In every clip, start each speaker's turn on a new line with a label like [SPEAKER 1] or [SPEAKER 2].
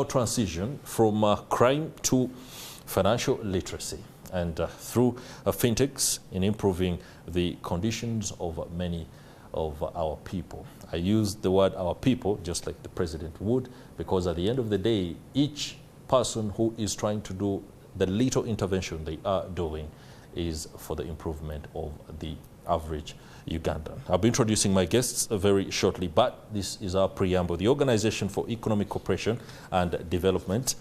[SPEAKER 1] Transition from crime to financial literacy and through fintechs in improving the conditions of many of our people. I use the word our people just like the president would, because at the end of the day, each person who is trying to do the little intervention they are doing is for the improvement of the average Ugandan. I'll be introducing my guests very shortly, but this is our preamble. The Organization for Economic Cooperation and Development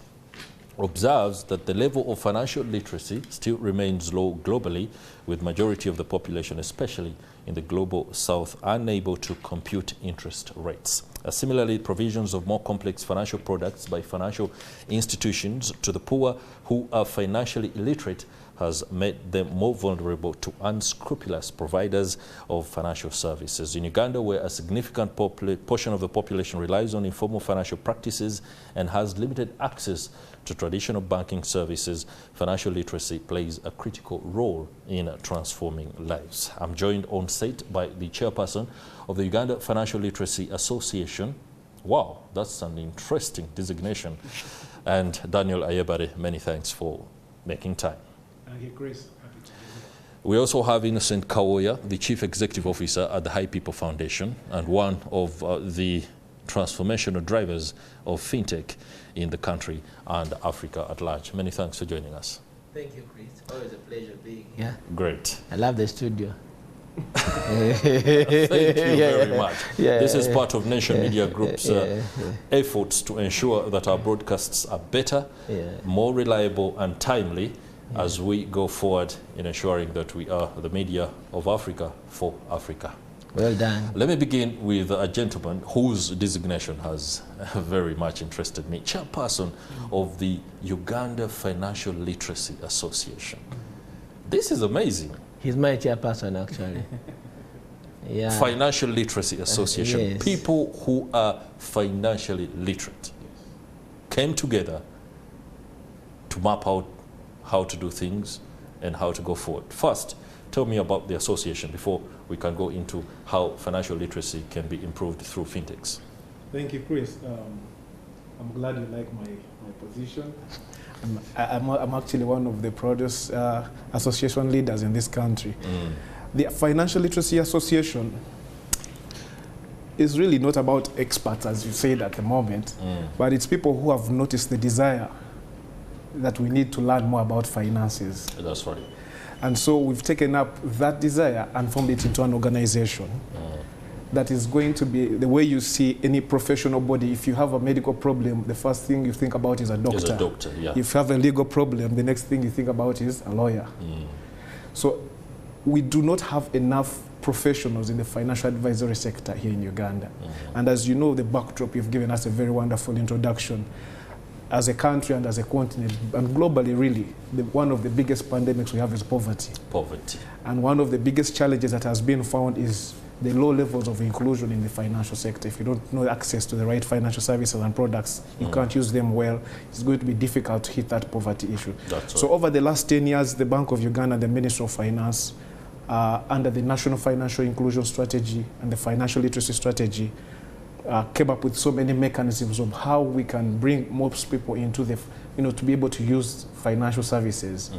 [SPEAKER 1] observes that the level of financial literacy still remains low globally, with majority of the population, especially in the global south, unable to compute interest rates. Similarly, provisions of more complex financial products by financial institutions to the poor who are financially illiterate has made them more vulnerable to unscrupulous providers of financial services. In Uganda, where a significant portion of the population relies on informal financial practices and has limited access to traditional banking services, financial literacy plays a critical role in transforming lives. I'm joined on set by the chairperson of the Uganda Financial Literacy Association. Wow, that's an interesting designation. And Daniel Ayebare, many thanks for making time.
[SPEAKER 2] Thank you, Chris. Happy to be here.
[SPEAKER 1] We also have Innocent Kawoya, the Chief Executive Officer at the High People Foundation and one of the transformational drivers of fintech in the country and Africa at large. Many thanks for joining us.
[SPEAKER 3] Thank you, Chris. Always a pleasure being here.
[SPEAKER 1] Great.
[SPEAKER 3] I love the studio.
[SPEAKER 1] Thank you very much. This is part of Nation Media Group's efforts to ensure that our broadcasts are better, more reliable and timely as we go forward in ensuring that we are the media of Africa for Africa.
[SPEAKER 3] Well done.
[SPEAKER 1] Let me begin with a gentleman whose designation has very much interested me, chairperson of the Uganda Financial Literacy Association. This is amazing.
[SPEAKER 3] He's my chairperson, actually.
[SPEAKER 1] Financial Literacy Association.
[SPEAKER 3] Yes.
[SPEAKER 1] People who are financially literate came together to map out how to do things and how to go forward. First, tell me about the association before we can go into how financial literacy can be improved through fintechs.
[SPEAKER 2] Thank you, Chris. I'm glad you like my position. I'm actually one of the proudest association leaders in this country. The Financial Literacy Association is really not about experts, as you said at the moment, but it's people who have noticed the desire that we need to learn more about finances.
[SPEAKER 1] That's right.
[SPEAKER 2] And so we've taken up that desire and formed it into an organization that is going to be the way you see any professional body. If you have a medical problem, the first thing you think about is a doctor.
[SPEAKER 1] Is a doctor, yeah.
[SPEAKER 2] If you have a legal problem, the next thing you think about is a lawyer. So we do not have enough professionals in the financial advisory sector here in Uganda. And as you know, the backdrop, you've given us a very wonderful introduction. As a country and as a continent, and globally really, one of the biggest pandemics we have is poverty.
[SPEAKER 1] Poverty.
[SPEAKER 2] And one of the biggest challenges that has been found is the low levels of inclusion in the financial sector. If you don't know access to the right financial services and products, you can't use them well, it's going to be difficult to hit that poverty issue. So over the last 10 years, the Bank of Uganda and the Ministry of Finance, under the National Financial Inclusion Strategy and the Financial Literacy Strategy, came up with so many mechanisms of how we can bring most people into the, to be able to use financial services.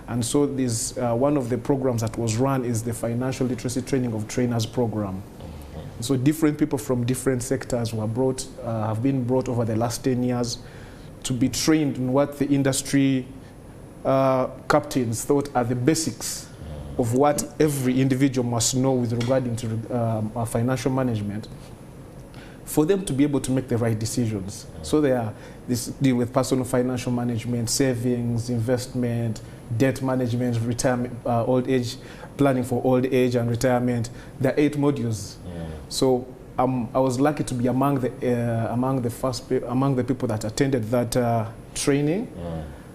[SPEAKER 2] And so this, one of the programs that was run is the Financial Literacy Training of Trainers program. So different people from different sectors were brought, have been brought over the last 10 years to be trained in what the industry captains thought are the basics of what every individual must know with regarding to financial management, for them to be able to make the right decisions. So this deal with personal financial management, savings, investment, debt management, retirement, old age, planning for old age and retirement. There are 8 modules. So I was lucky to be among the people that attended that training.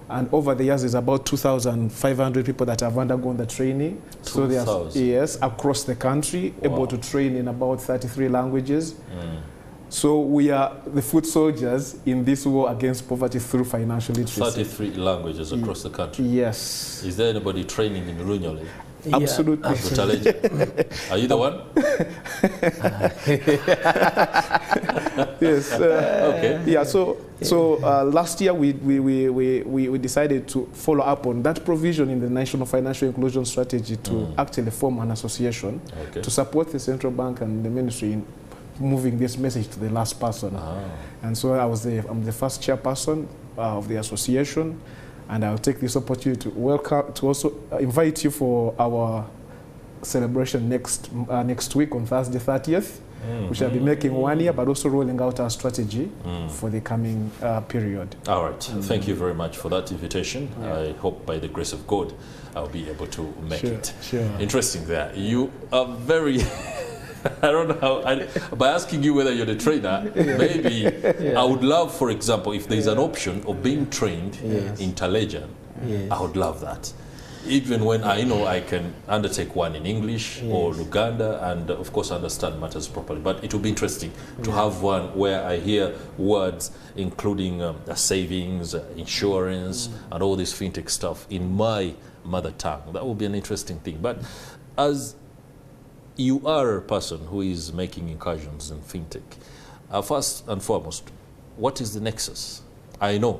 [SPEAKER 2] And over the years, there's about 2,500 people that have undergone the training. So there's across the country, able to train in about 33 languages. So we are the foot soldiers in this war against poverty through financial literacy. 33
[SPEAKER 1] languages across the country?
[SPEAKER 2] Yes.
[SPEAKER 1] Is there anybody training in Runyoli?
[SPEAKER 2] Absolutely.
[SPEAKER 1] Are you the one?
[SPEAKER 2] Yes.
[SPEAKER 1] Okay.
[SPEAKER 2] Yeah, so So last year we decided to follow up on that provision in the National Financial Inclusion Strategy to actually form an association to support the central bank and the ministry in moving this message to the last person. And so I'm the first chairperson of the association, and I'll take this opportunity to also invite you for our celebration next week on Thursday 30th. We shall be making 1 year, but also rolling out our strategy for the coming period.
[SPEAKER 1] All right. Thank you very much for that invitation. I hope by the grace of God, I'll be able to make it. Interesting there. You are very... I don't know how, by asking you whether you're the trainer, maybe I would love, for example, if there's an option of being trained in Talejan, I would love that. Even when I know I can undertake one in English or Luganda and, of course, understand matters properly. But it would be interesting to have one where I hear words including savings, insurance, and all this fintech stuff in my mother tongue. That would be an interesting thing. But as you are a person who is making incursions in fintech, first and foremost, what is the nexus? I know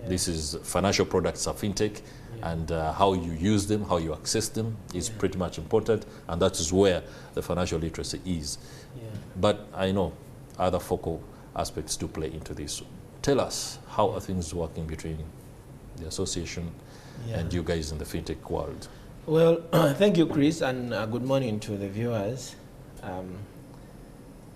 [SPEAKER 1] this is financial products are fintech, and how you use them, how you access them is pretty much important, and that is where the financial literacy is. But I know other focal aspects do play into this. Tell us, how are things working between the association and you guys in the fintech world?
[SPEAKER 3] Well, thank you, Chris, and good morning to the viewers.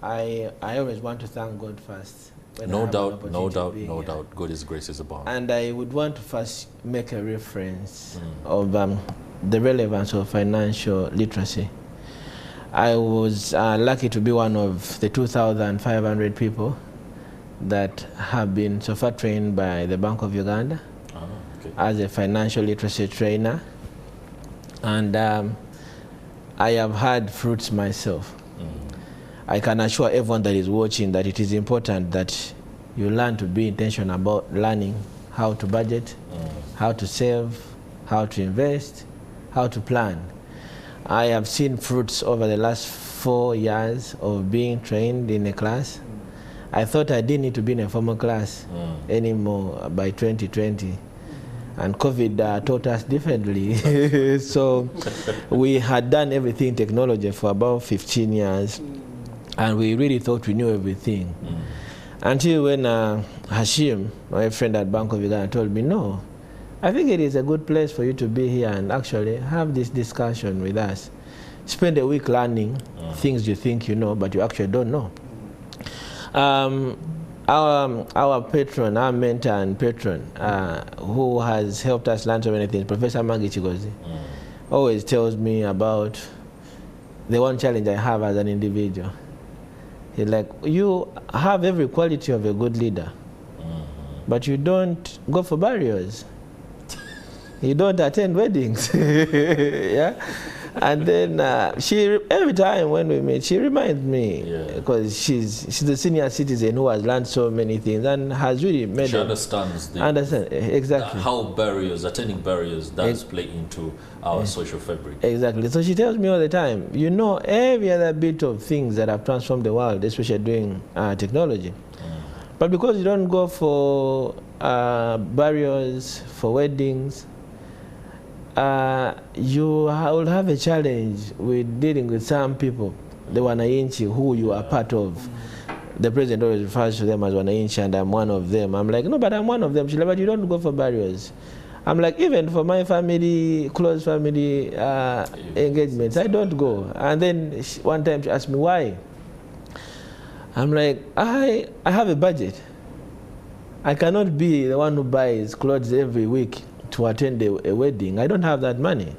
[SPEAKER 3] I always want to thank God first.
[SPEAKER 1] No doubt, no doubt, no doubt. God's grace is abound.
[SPEAKER 3] And I would want to first make a reference of the relevance of financial literacy. I was lucky to be one of the 2,500 people that have been so far trained by the Bank of Uganda as a financial literacy trainer. And I have had fruits myself. I can assure everyone that is watching that it is important that you learn to be intentional about learning how to budget, how to save, how to invest, how to plan. I have seen fruits over the last 4 years of being trained in a class. I thought I didn't need to be in a formal class anymore by 2020. And COVID taught us differently. So we had done everything technology for about 15 years. And we really thought we knew everything. Until when Hashim, my friend at Bank of Uganda, told me, no, I think it is a good place for you to be here and actually have this discussion with us. Spend a week learning things you think you know, but you actually don't know. Our patron, our mentor and patron, who has helped us learn so many things, Professor Magi Chigozi, always tells me about the one challenge I have as an individual. He's like, you have every quality of a good leader, but you don't go for barriers. You don't attend weddings. And then she, every time when we meet, she reminds me, because she's a senior citizen who has learned so many things and has really made
[SPEAKER 1] She understands
[SPEAKER 3] exactly
[SPEAKER 1] how attending barriers does play into our social fabric.
[SPEAKER 3] Exactly. So she tells me all the time, you know every other bit of things that have transformed the world, especially doing technology. But because you don't go for barriers, for weddings, you will have a challenge with dealing with some people, the wananchi who you are part of. The president always refers to them as wananchi, and I'm one of them. I'm like, no, but I'm one of them. She's like, but you don't go for barriers. I'm like, even for my family, close family engagements, I don't go. And then one time she asked me why. I'm like, I have a budget. I cannot be the one who buys clothes every week to attend a wedding. I don't have that money.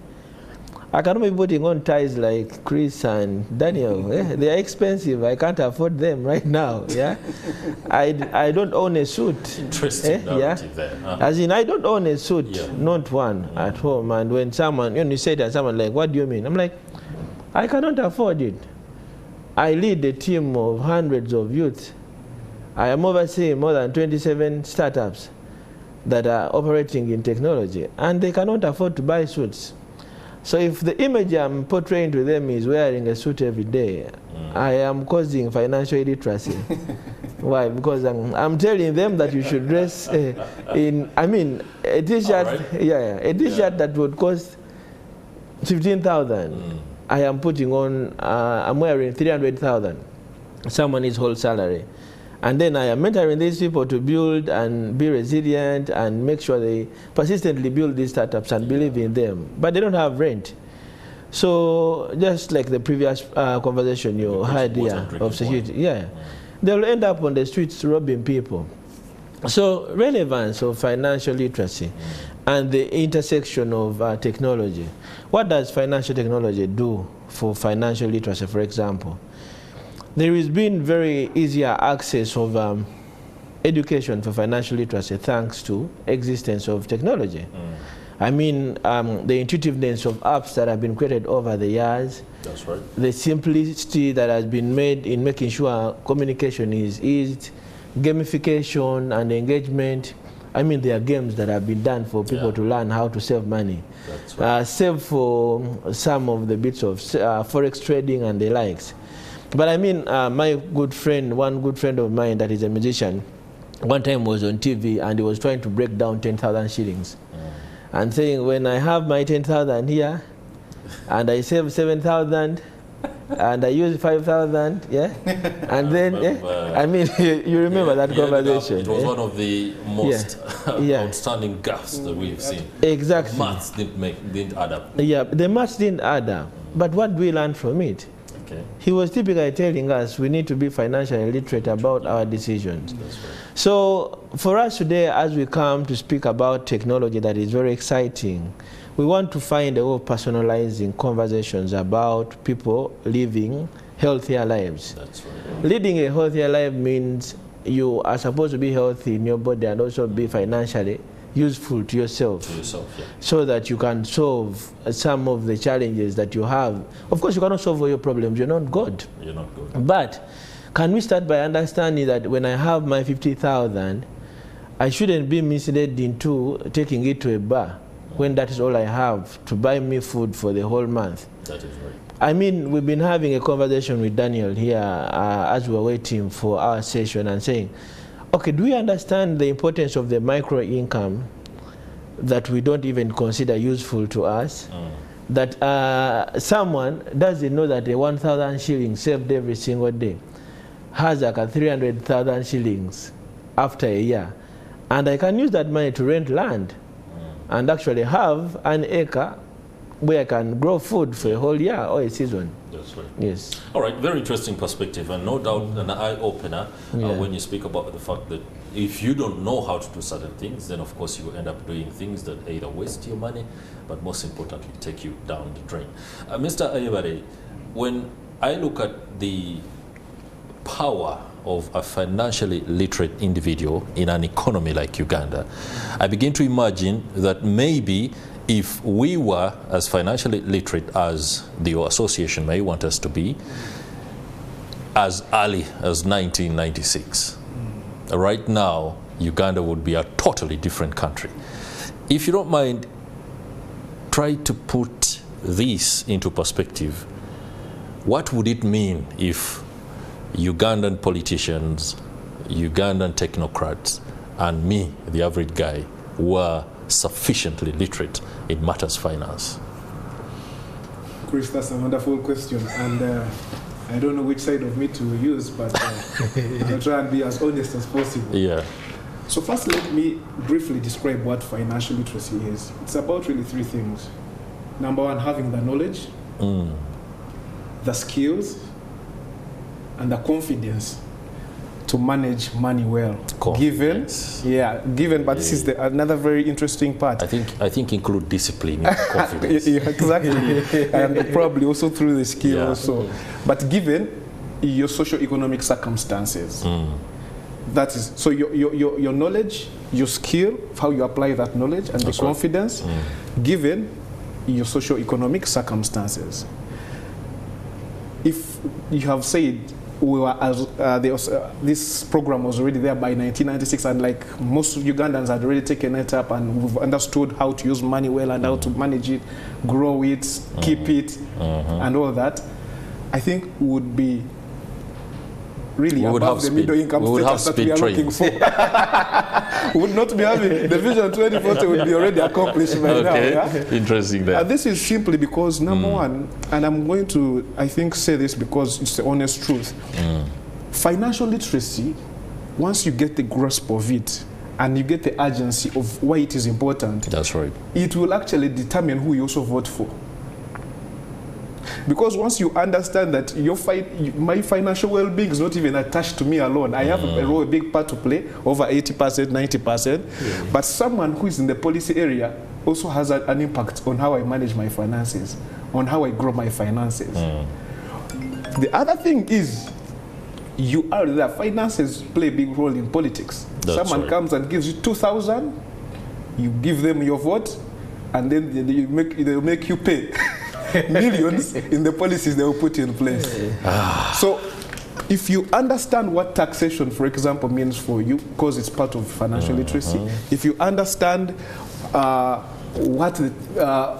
[SPEAKER 3] I cannot be putting on ties like Chris and Daniel. They are expensive. I can't afford them right now. I don't own a suit.
[SPEAKER 1] Interesting narrative there.
[SPEAKER 3] As in, I don't own a suit, not one at home. And when someone, you say that, someone like, what do you mean? I'm like, I cannot afford it. I lead a team of hundreds of youth. I am overseeing more than 27 startups that are operating in technology, and they cannot afford to buy suits. So if the image I'm portraying to them is wearing a suit every day, I am causing financial illiteracy. Why? Because I'm telling them that you should dress in, I mean, a t-shirt, a t-shirt that would cost 15,000. I am putting on, I'm wearing 300,000. Someone is whole salary. And then I am mentoring these people to build and be resilient and make sure they persistently build these startups and believe in them. But they don't have rent. So just like the previous conversation you had here of security, they'll end up on the streets robbing people. So relevance of financial literacy and the intersection of technology. What does financial technology do for financial literacy, for example? There has been very easier access of education for financial literacy thanks to existence of technology. I mean, the intuitiveness of apps that have been created over the years.
[SPEAKER 1] That's right.
[SPEAKER 3] The simplicity that has been made in making sure communication is eased, gamification and engagement. I mean, there are games that have been done for people to learn how to save money.
[SPEAKER 1] That's right.
[SPEAKER 3] Save for some of the bits of forex trading and the likes. But I mean, my good friend, one good friend of mine that is a musician, one time was on TV and he was trying to break down 10,000 shillings. And saying, when I have my 10,000 here, and I save 7,000, and I use 5,000, and then, I mean, you remember that conversation.
[SPEAKER 1] It was one of the most outstanding gaffes that we've seen.
[SPEAKER 3] Exactly.
[SPEAKER 1] The maths didn't add up.
[SPEAKER 3] Yeah, the maths didn't add up. But what do we learn from it?
[SPEAKER 1] Okay.
[SPEAKER 3] He was typically telling us we need to be financially literate about our decisions.
[SPEAKER 1] That's right.
[SPEAKER 3] So for us today, as we come to speak about technology that is very exciting, we want to find a way of personalizing conversations about people living healthier lives.
[SPEAKER 1] That's right.
[SPEAKER 3] Leading a healthier life means you are supposed to be healthy in your body and also be financially useful to yourself, so that you can solve some of the challenges that you have. Of course, you cannot solve all your problems. You're not God.
[SPEAKER 1] You're not God.
[SPEAKER 3] But can we start by understanding that when I have my 50,000, I shouldn't be misled into taking it to a bar when that is all I have to buy me food for the whole month.
[SPEAKER 1] That is right.
[SPEAKER 3] I mean, we've been having a conversation with Daniel here as we were waiting for our session and saying, okay, do we understand the importance of the micro income that we don't even consider useful to us? That someone doesn't know that a 1,000 shillings saved every single day has like a 300,000 shillings after a year. And I can use that money to rent land and actually have an acre where I can grow food for a whole year or a season.
[SPEAKER 1] That's right.
[SPEAKER 3] Yes.
[SPEAKER 1] All right, very interesting perspective, and no doubt an eye-opener when you speak about the fact that if you don't know how to do certain things, then of course you end up doing things that either waste your money, but most importantly, take you down the drain. Mr. Ayebare, when I look at the power of a financially literate individual in an economy like Uganda, I begin to imagine that maybe if we were as financially literate as the association may want us to be, as early as 1996, right now, Uganda would be a totally different country. If you don't mind, try to put this into perspective. What would it mean if Ugandan politicians, Ugandan technocrats, and me, the average guy, were sufficiently literate in matters finance?
[SPEAKER 2] Chris, that's a wonderful question, and I don't know which side of me to use, but I'll try and be as honest as possible.
[SPEAKER 1] Yeah.
[SPEAKER 2] So first, let me briefly describe what financial literacy is. It's about really three things. Number one, having the knowledge, the skills, and the confidence to manage money well.
[SPEAKER 1] Confidence.
[SPEAKER 2] Given, but this is another very interesting part.
[SPEAKER 1] I think include discipline, confidence.
[SPEAKER 2] Exactly, and probably also through the skill also. But given your socio-economic circumstances, that is, so your knowledge, your skill, how you apply that knowledge, and the confidence, given your socio-economic circumstances. If you have said, we were this program was already there by 1996, and like most Ugandans had already taken it up, and we've understood how to use money well and how to manage it, grow it, keep it, and all that. I think would be really above the middle income status that we are looking for. We would not be having the Vision 2040 would be already accomplished by now. Yeah?
[SPEAKER 1] Interesting there.
[SPEAKER 2] This is simply because, number one, and I'm going to, I think, say this because it's the honest truth. Financial literacy, once you get the grasp of it, and you get the urgency of why it is important.
[SPEAKER 1] That's right.
[SPEAKER 2] It will actually determine who you also vote for. Because once you understand that my financial well-being is not even attached to me alone, I have a big part to play, over 80%, 90%, but someone who is in the policy area also has an impact on how I manage my finances, on how I grow my finances. The other thing is, you are there. Finances play a big role in politics. Someone comes and gives you 2,000, you give them your vote, and then they'll make you pay millions in the policies they will put in place. So if you understand what taxation, for example, means for you, because it's part of financial literacy, if you understand what the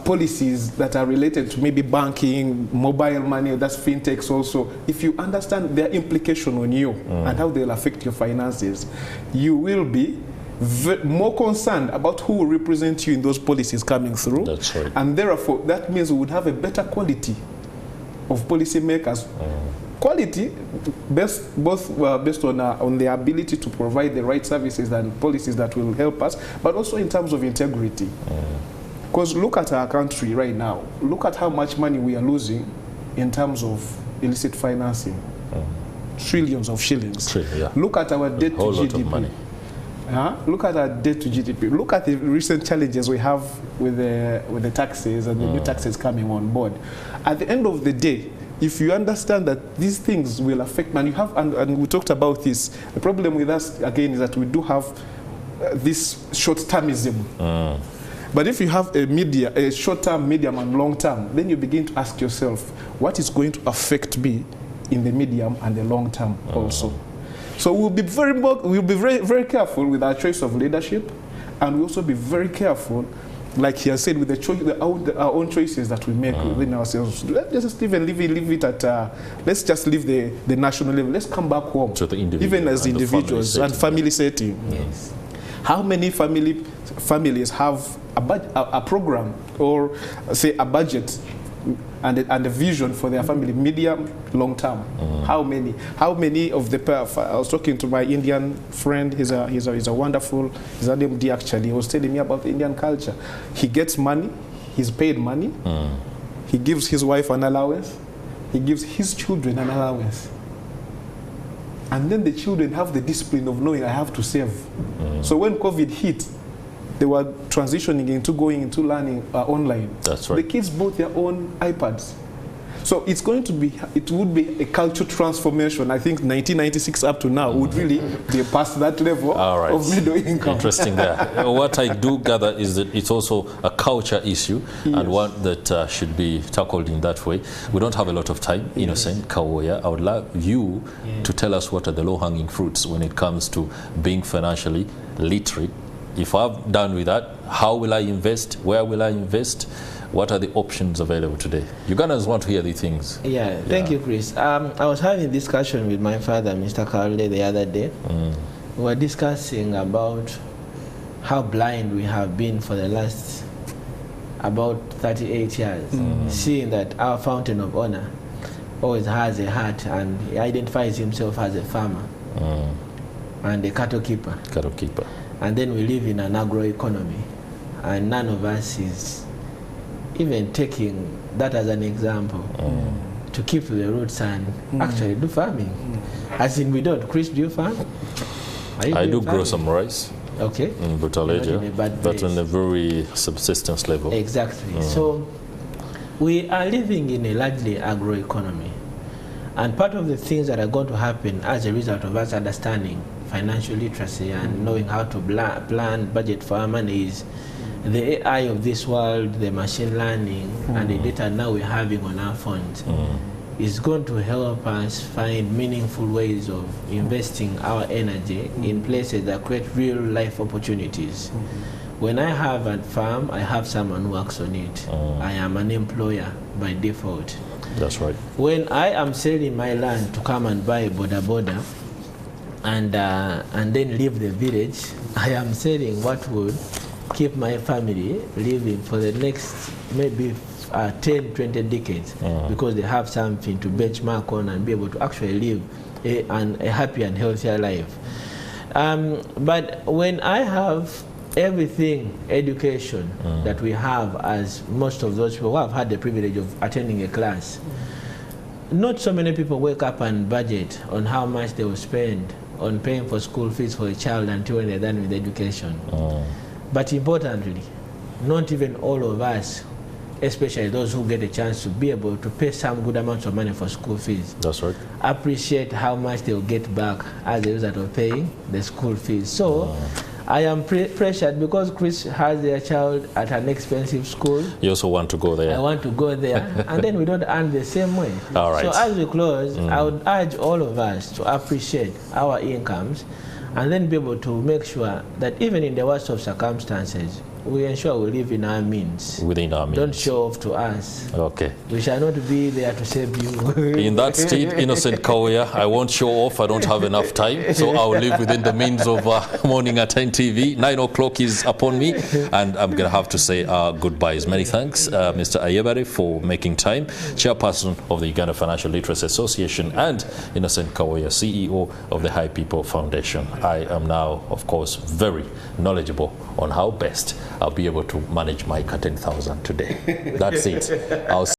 [SPEAKER 2] policies that are related to maybe banking, mobile money, that's fintechs also, if you understand their implication on you and how they'll affect your finances, you will be more concerned about who will represent you in those policies coming through.
[SPEAKER 1] That's right.
[SPEAKER 2] And therefore, that means we would have a better quality of policy makers. Quality based on their ability to provide the right services and policies that will help us, but also in terms of integrity. Because look at our country right now. Look at how much money we are losing in terms of illicit financing. Trillions of shillings. Look at our debt to GDP. Look at our debt to GDP. Look at the recent challenges we have with the taxes and the new taxes coming on board. At the end of the day, if you understand that these things will affect, and we talked about this, the problem with us, again, is that we do have this short-termism. But if you have a short-term, medium, and long-term, then you begin to ask yourself, what is going to affect me in the medium and the long term also? So we'll be very careful with our choice of leadership, and we'll also be very careful, like he has said, with our own choices that we make within ourselves. Let's just even leave it at, let's just leave the national level. Let's come back home,
[SPEAKER 1] to the individual,
[SPEAKER 2] even as individuals and family setting.
[SPEAKER 3] Yes.
[SPEAKER 2] How many families have a program, or say a budget and a vision for their family, medium, long term? How many? How many of the I was talking to my Indian friend. He's a wonderful. He's an MD actually. He was telling me about the Indian culture. He gets money. He's paid money. He gives his wife an allowance. He gives his children an allowance. And then the children have the discipline of knowing I have to save. So when COVID hit, they were transitioning going into learning online. That's right. The kids bought their own iPads. So it would be a cultural transformation. I think 1996 up to now would really be past that level of middle income.
[SPEAKER 1] Interesting there. What I do gather is that it's also a culture issue, and one that should be tackled in that way. We don't have a lot of time. Innocent Kawoya, I would like you to tell us what are the low-hanging fruits when it comes to being financially literate. If I'm done with that, how will I invest? Where will I invest? What are the options available today? Ugandans want to hear these things.
[SPEAKER 3] Yeah, thank you, Chris. I was having a discussion with my father, Mr. Kalde, the other day. We were discussing about how blind we have been for the last about 38 years, seeing that our fountain of honor always has a heart, and he identifies himself as a farmer and a cattle keeper. And then we live in an agro-economy, and none of us is even taking that as an example to keep the roots and actually do farming. As in we don't. Chris, do you farm?
[SPEAKER 1] I do grow some rice.
[SPEAKER 3] Okay.
[SPEAKER 1] In Butaleja, but on a very subsistence level.
[SPEAKER 3] Exactly. So we are living in a largely agro-economy. And part of the things that are going to happen as a result of us understanding financial literacy and knowing how to plan, budget for our money is the AI of this world, the machine learning, and the data now we're having on our phones is going to help us find meaningful ways of investing our energy in places that create real life opportunities. When I have a farm, I have someone who works on it. I am an employer by default.
[SPEAKER 1] That's right.
[SPEAKER 3] When I am selling my land to come and buy boda and then leave the village, I am selling what would keep my family living for the next maybe 10, 20 decades, because they have something to benchmark on and be able to actually live a happy and healthier life. But when I have everything, education that we have, as most of those people who have had the privilege of attending a class, not so many people wake up and budget on how much they will spend on paying for school fees for a child until when they're done with education. But importantly, not even all of us, especially those who get a chance to be able to pay some good amounts of money for school fees,
[SPEAKER 1] that's right,
[SPEAKER 3] appreciate how much they'll get back as a result of paying the school fees. So I am pressured because Chris has their child at an expensive school.
[SPEAKER 1] You also want to go there.
[SPEAKER 3] I want to go there, and then we don't earn the same way.
[SPEAKER 1] All right.
[SPEAKER 3] So as we close, I would urge all of us to appreciate our incomes and then be able to make sure that even in the worst of circumstances, we ensure we live in our means.
[SPEAKER 1] Within our means.
[SPEAKER 3] Don't show off to us.
[SPEAKER 1] Okay.
[SPEAKER 3] We shall not be there to save you.
[SPEAKER 1] In that state, Innocent Kawaya, I won't show off. I don't have enough time. So I'll live within the means of morning at NTV. 9 o'clock is upon me. And I'm going to have to say goodbyes. Many thanks, Mr. Ayebare, for making time. Chairperson of the Uganda Financial Literacy Association, and Innocent Kawaya, CEO of the High People Foundation. I am now, of course, very knowledgeable on how best I'll be able to manage my 10,000 today. That's it. I'll